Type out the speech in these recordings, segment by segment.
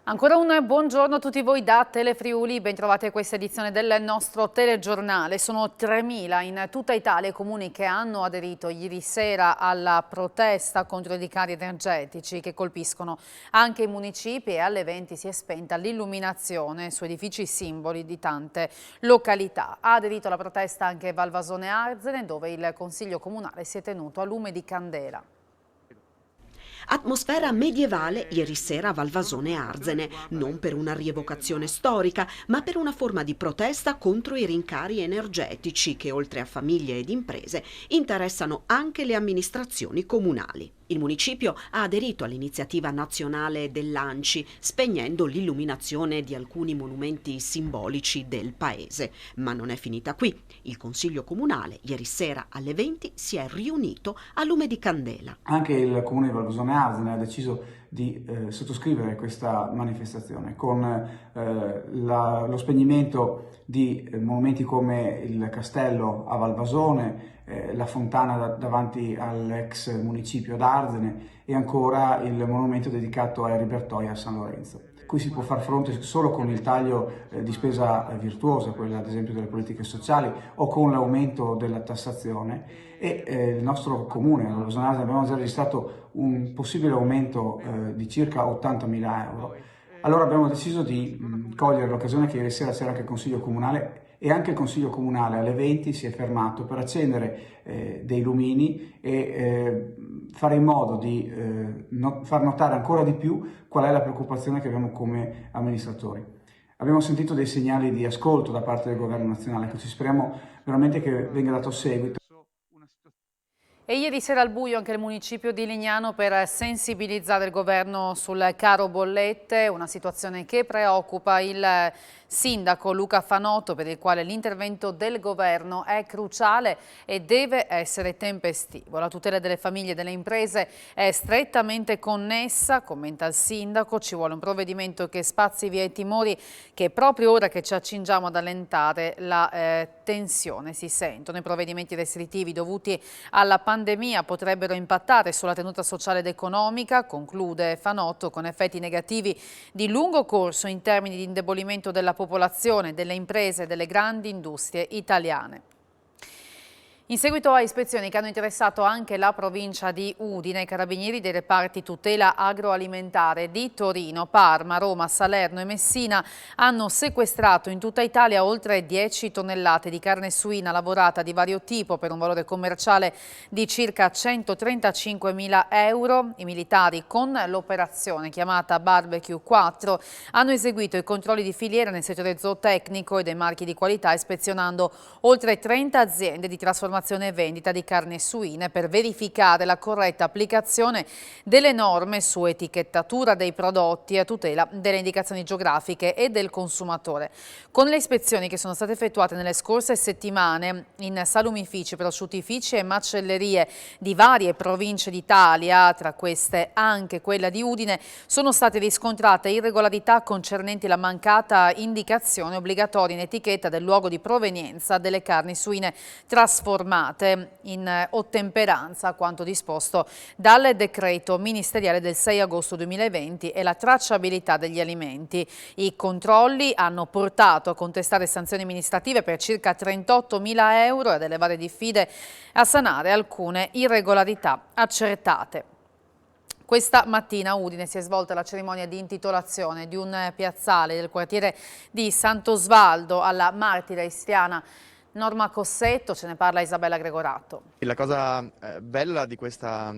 Ancora un buongiorno a tutti voi da Telefriuli, bentrovati a questa edizione del nostro telegiornale. Sono 3.000 in tutta Italia i comuni che hanno aderito ieri sera alla protesta contro i rincari energetici che colpiscono anche i municipi, e alle 20 si è spenta l'illuminazione su edifici simboli di tante località. Ha aderito alla protesta anche Valvasone Arzene, dove il Consiglio Comunale si è tenuto a lume di candela. Atmosfera medievale ieri sera a Valvasone Arzene, non per una rievocazione storica, ma per una forma di protesta contro i rincari energetici che, oltre a famiglie ed imprese, interessano anche le amministrazioni comunali. Il municipio ha aderito all'iniziativa nazionale dell'ANCI, spegnendo l'illuminazione di alcuni monumenti simbolici del paese. Ma non è finita qui. Il Consiglio Comunale, ieri sera alle 20, si è riunito a lume di candela. Anche il Comune di Valvasone Arzene ha deciso di sottoscrivere questa manifestazione con lo spegnimento di monumenti come il castello a Valvasone, la fontana davanti all'ex municipio d'Arzene e ancora il monumento dedicato a Eribertoia a San Lorenzo. Qui si può far fronte solo con il taglio di spesa virtuosa, quella ad esempio delle politiche sociali, o con l'aumento della tassazione, e il nostro comune, a Valvasone Arzene, abbiamo già registrato un possibile aumento di circa 80.000 euro. Allora abbiamo deciso di cogliere l'occasione che ieri sera c'era anche il Consiglio Comunale, e anche il Consiglio Comunale alle 20 si è fermato per accendere dei lumini e fare in modo di far notare ancora di più qual è la preoccupazione che abbiamo come amministratori. Abbiamo sentito dei segnali di ascolto da parte del Governo nazionale, così speriamo veramente che venga dato seguito. E ieri sera al buio anche il municipio di Lignano per sensibilizzare il governo sul caro bollette, una situazione che preoccupa il sindaco Luca Fanotto, per il quale l'intervento del governo è cruciale e deve essere tempestivo. La tutela delle famiglie e delle imprese è strettamente connessa, commenta il sindaco. Ci vuole un provvedimento che spazi via i timori che proprio ora che ci accingiamo ad allentare la tensione si sentono. I provvedimenti restrittivi dovuti alla pandemia potrebbero impattare sulla tenuta sociale ed economica, conclude Fanotto, con effetti negativi di lungo corso in termini di indebolimento della popolazione, delle imprese e delle grandi industrie italiane. In seguito a ispezioni che hanno interessato anche la provincia di Udine, i carabinieri dei reparti tutela agroalimentare di Torino, Parma, Roma, Salerno e Messina hanno sequestrato in tutta Italia oltre 10 tonnellate di carne suina lavorata di vario tipo per un valore commerciale di circa 135.000 euro. I militari, con l'operazione chiamata Barbecue 4, hanno eseguito i controlli di filiera nel settore zootecnico e dei marchi di qualità, ispezionando oltre 30 aziende di trasformazione e vendita di carne suine per verificare la corretta applicazione delle norme su etichettatura dei prodotti a tutela delle indicazioni geografiche e del consumatore. Con le ispezioni che sono state effettuate nelle scorse settimane in salumifici, prosciuttifici e macellerie di varie province d'Italia, tra queste anche quella di Udine, sono state riscontrate irregolarità concernenti la mancata indicazione obbligatoria in etichetta del luogo di provenienza delle carni suine trasformate in ottemperanza a quanto disposto dal decreto ministeriale del 6 agosto 2020 e la tracciabilità degli alimenti. I controlli hanno portato a contestare sanzioni amministrative per circa 38.000 euro e ad elevare diffide a sanare alcune irregolarità accertate. Questa mattina a Udine si è svolta la cerimonia di intitolazione di un piazzale del quartiere di Sant'Osvaldo alla martira istriana Norma Cossetto. Ce ne parla Isabella Gregorato. La cosa bella di questa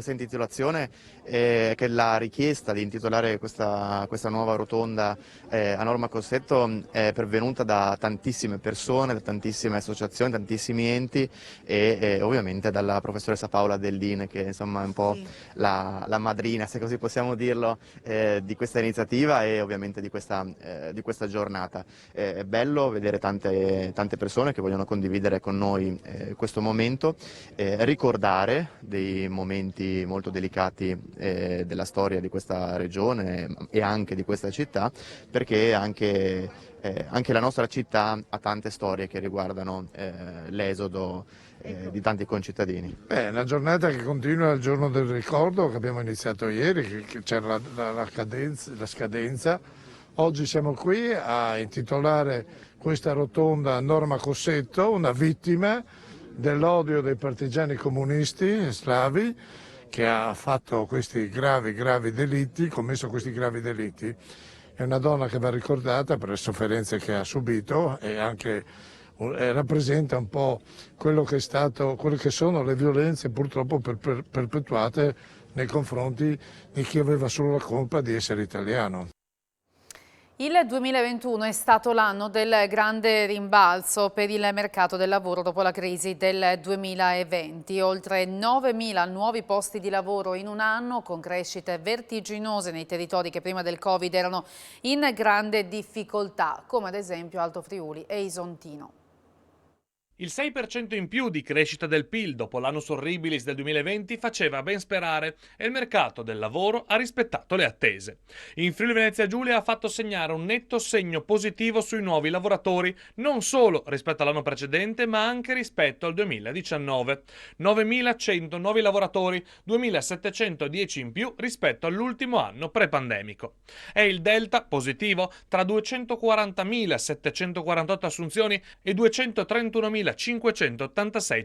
intitolazione è che la richiesta di intitolare questa nuova rotonda a Norma Cossetto è pervenuta da tantissime persone, da tantissime associazioni, tantissimi enti e ovviamente dalla professoressa Paola Dellin, che insomma è un po' la madrina, se così possiamo dirlo, di questa iniziativa e ovviamente di questa giornata. È bello vedere tante persone che vogliono condividere con noi questo momento, ricordare dei momenti molto delicati della storia di questa regione e anche di questa città, perché anche la nostra città ha tante storie che riguardano l'esodo di tanti concittadini. È una giornata che continua il giorno del ricordo che abbiamo iniziato ieri, che c'era la scadenza. Oggi siamo qui a intitolare questa rotonda a Norma Cossetto, una vittima dell'odio dei partigiani comunisti slavi, che ha fatto questi gravi delitti, commesso questi gravi delitti. È una donna che va ricordata per le sofferenze che ha subito e anche rappresenta un po' quello che sono le violenze purtroppo perpetuate nei confronti di chi aveva solo la colpa di essere italiano. Il 2021 è stato l'anno del grande rimbalzo per il mercato del lavoro dopo la crisi del 2020. Oltre 9.000 nuovi posti di lavoro in un anno, con crescite vertiginose nei territori che prima del Covid erano in grande difficoltà, come ad esempio Alto Friuli e Isontino. Il 6% in più di crescita del PIL dopo l'annus horribilis del 2020 faceva ben sperare e il mercato del lavoro ha rispettato le attese. In Friuli Venezia Giulia ha fatto segnare un netto segno positivo sui nuovi lavoratori, non solo rispetto all'anno precedente ma anche rispetto al 2019. 9.100 nuovi lavoratori, 2.710 in più rispetto all'ultimo anno pre-pandemico. È il delta positivo tra 240.748 assunzioni e 231.586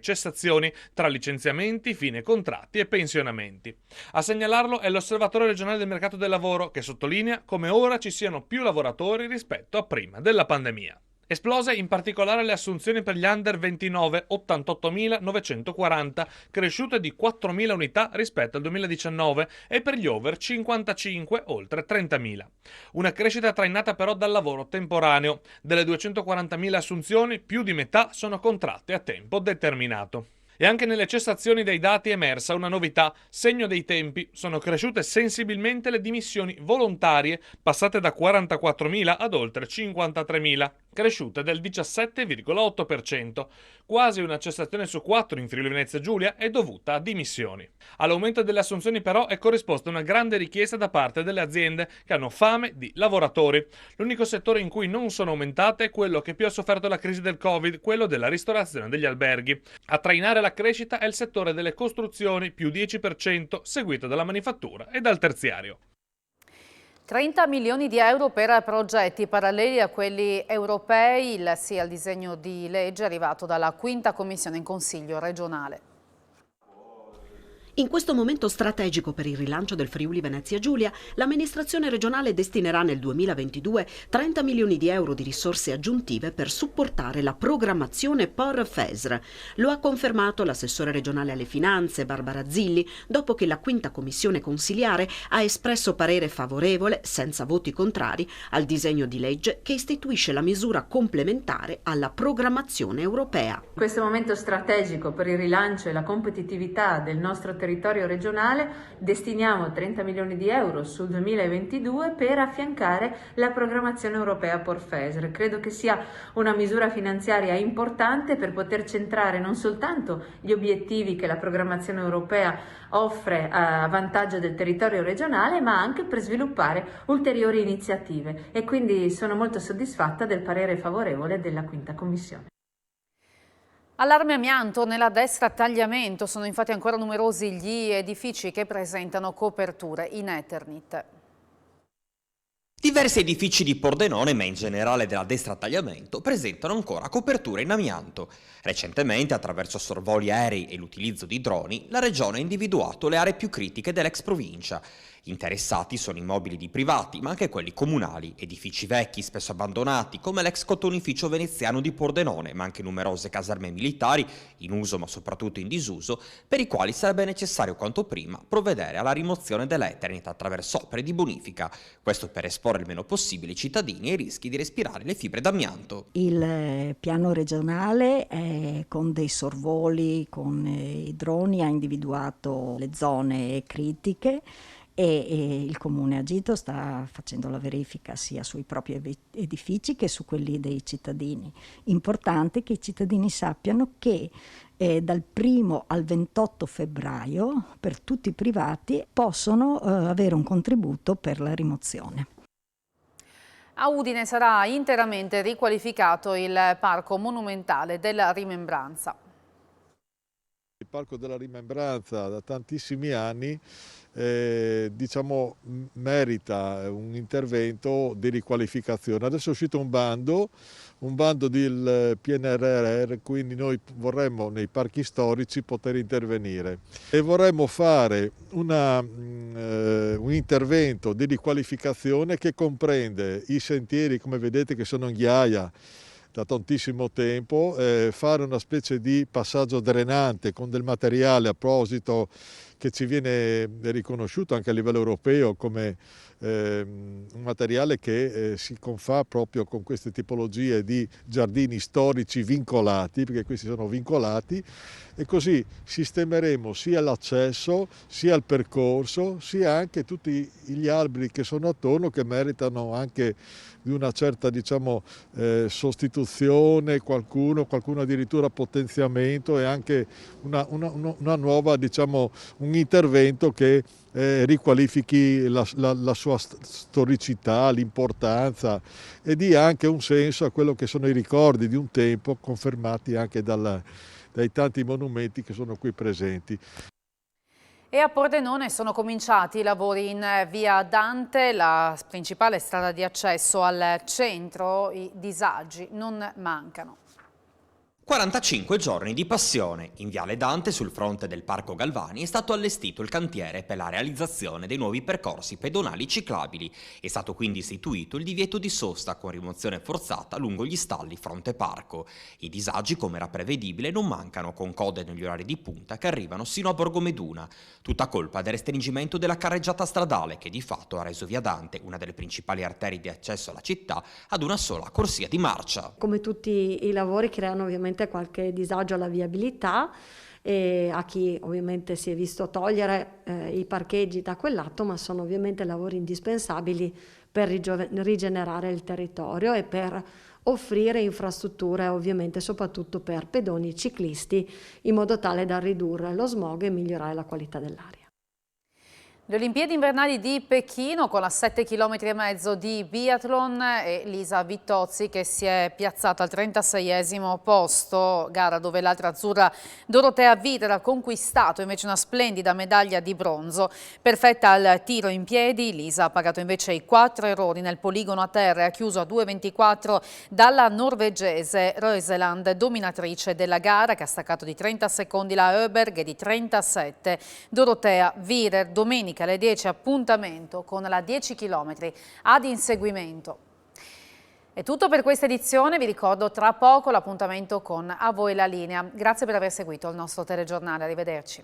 cessazioni tra licenziamenti, fine contratti e pensionamenti. A segnalarlo è l'Osservatorio regionale del mercato del lavoro, che sottolinea come ora ci siano più lavoratori rispetto a prima della pandemia. Esplose in particolare le assunzioni per gli under 29, 88.940, cresciute di 4.000 unità rispetto al 2019, e per gli over 55, oltre 30.000. Una crescita trainata però dal lavoro temporaneo. Delle 240.000 assunzioni, più di metà sono contratte a tempo determinato. E anche nelle cessazioni dei dati è emersa una novità, segno dei tempi: sono cresciute sensibilmente le dimissioni volontarie, passate da 44.000 ad oltre 53.000, cresciute del 17,8%. Quasi una cessazione su 4 in Friuli Venezia Giulia è dovuta a dimissioni. All'aumento delle assunzioni però è corrisposta una grande richiesta da parte delle aziende che hanno fame di lavoratori. L'unico settore in cui non sono aumentate è quello che più ha sofferto la crisi del Covid, quello della ristorazione e degli alberghi. A trainare la crescita è il settore delle costruzioni, più 10%, seguito dalla manifattura e dal terziario. 30 milioni di euro per progetti paralleli a quelli europei, il sì al disegno di legge arrivato dalla Quinta Commissione in Consiglio regionale. In questo momento strategico per il rilancio del Friuli Venezia Giulia, l'amministrazione regionale destinerà nel 2022 30 milioni di euro di risorse aggiuntive per supportare la programmazione POR-FESR. Lo ha confermato l'assessore regionale alle finanze Barbara Zilli, dopo che la Quinta Commissione consiliare ha espresso parere favorevole, senza voti contrari, al disegno di legge che istituisce la misura complementare alla programmazione europea. In questo momento strategico per il rilancio e la competitività del nostro territorio regionale destiniamo 30 milioni di euro sul 2022 per affiancare la programmazione europea POR-FESR. Credo che sia una misura finanziaria importante per poter centrare non soltanto gli obiettivi che la programmazione europea offre a vantaggio del territorio regionale, ma anche per sviluppare ulteriori iniziative, e quindi sono molto soddisfatta del parere favorevole della Quinta Commissione. Allarme amianto nella destra tagliamento, sono infatti ancora numerosi gli edifici che presentano coperture in Eternit. Diversi edifici di Pordenone, ma in generale della destra tagliamento, presentano ancora coperture in amianto. Recentemente, attraverso sorvoli aerei e l'utilizzo di droni, la Regione ha individuato le aree più critiche dell'ex provincia. Interessati sono immobili di privati, ma anche quelli comunali, edifici vecchi, spesso abbandonati, come l'ex cotonificio veneziano di Pordenone, ma anche numerose caserme militari, in uso ma soprattutto in disuso, per i quali sarebbe necessario quanto prima provvedere alla rimozione dell'Eternit attraverso opere di bonifica, questo per esporre il meno possibile i cittadini ai rischi di respirare le fibre d'amianto. Il piano regionale con dei sorvoli, con i droni, ha individuato le zone critiche, e il Comune Agito sta facendo la verifica sia sui propri edifici che su quelli dei cittadini. Importante che i cittadini sappiano che dal 1° al 28 febbraio per tutti i privati possono avere un contributo per la rimozione. A Udine sarà interamente riqualificato il parco monumentale della Rimembranza. Il Parco della Rimembranza da tantissimi anni diciamo, merita un intervento di riqualificazione. Adesso è uscito un bando del PNRR, quindi noi vorremmo nei parchi storici poter intervenire e vorremmo fare un intervento di riqualificazione che comprende i sentieri, come vedete, che sono in ghiaia da tantissimo tempo, fare una specie di passaggio drenante con del materiale apposito che ci viene riconosciuto anche a livello europeo come un materiale che si confà proprio con queste tipologie di giardini storici vincolati, perché questi sono vincolati, e così sistemeremo sia l'accesso, sia il percorso, sia anche tutti gli alberi che sono attorno, che meritano anche di una certa, diciamo, sostituzione, qualcuno addirittura potenziamento, e anche una nuova, diciamo, un intervento che riqualifichi la sua storicità, l'importanza, e dia anche un senso a quello che sono i ricordi di un tempo, confermati anche dai tanti monumenti che sono qui presenti. E a Pordenone sono cominciati i lavori in via Dante, la principale strada di accesso al centro. I disagi non mancano. 45 giorni di passione. In Viale Dante, sul fronte del Parco Galvani, è stato allestito il cantiere per la realizzazione dei nuovi percorsi pedonali ciclabili. È stato quindi istituito il divieto di sosta con rimozione forzata lungo gli stalli fronte parco. I disagi, come era prevedibile, non mancano, con code negli orari di punta che arrivano sino a Borgomeduna. Tutta colpa del restringimento della carreggiata stradale, che di fatto ha reso Via Dante, una delle principali arterie di accesso alla città, ad una sola corsia di marcia. Come tutti i lavori creano ovviamente qualche disagio alla viabilità e a chi ovviamente si è visto togliere i parcheggi da quel lato, ma sono ovviamente lavori indispensabili per rigenerare il territorio e per offrire infrastrutture ovviamente soprattutto per pedoni e ciclisti, in modo tale da ridurre lo smog e migliorare la qualità dell'aria. Le Olimpiadi invernali di Pechino, con la 7,5 km di biathlon, e Lisa Vittozzi che si è piazzata al 36esimo posto, gara dove l'altra azzurra Dorotea Viter ha conquistato invece una splendida medaglia di bronzo. Perfetta al tiro in piedi, Lisa ha pagato invece i 4 errori nel poligono a terra e ha chiuso a 2,24 dalla norvegese Røiseland, dominatrice della gara, che ha staccato di 30 secondi la Öberg e di 37 Dorotea Viter. Domenica alle 10 appuntamento con la 10 km ad inseguimento. È tutto per questa edizione, vi ricordo tra poco l'appuntamento con A Voi la Linea. Grazie per aver seguito il nostro telegiornale, arrivederci.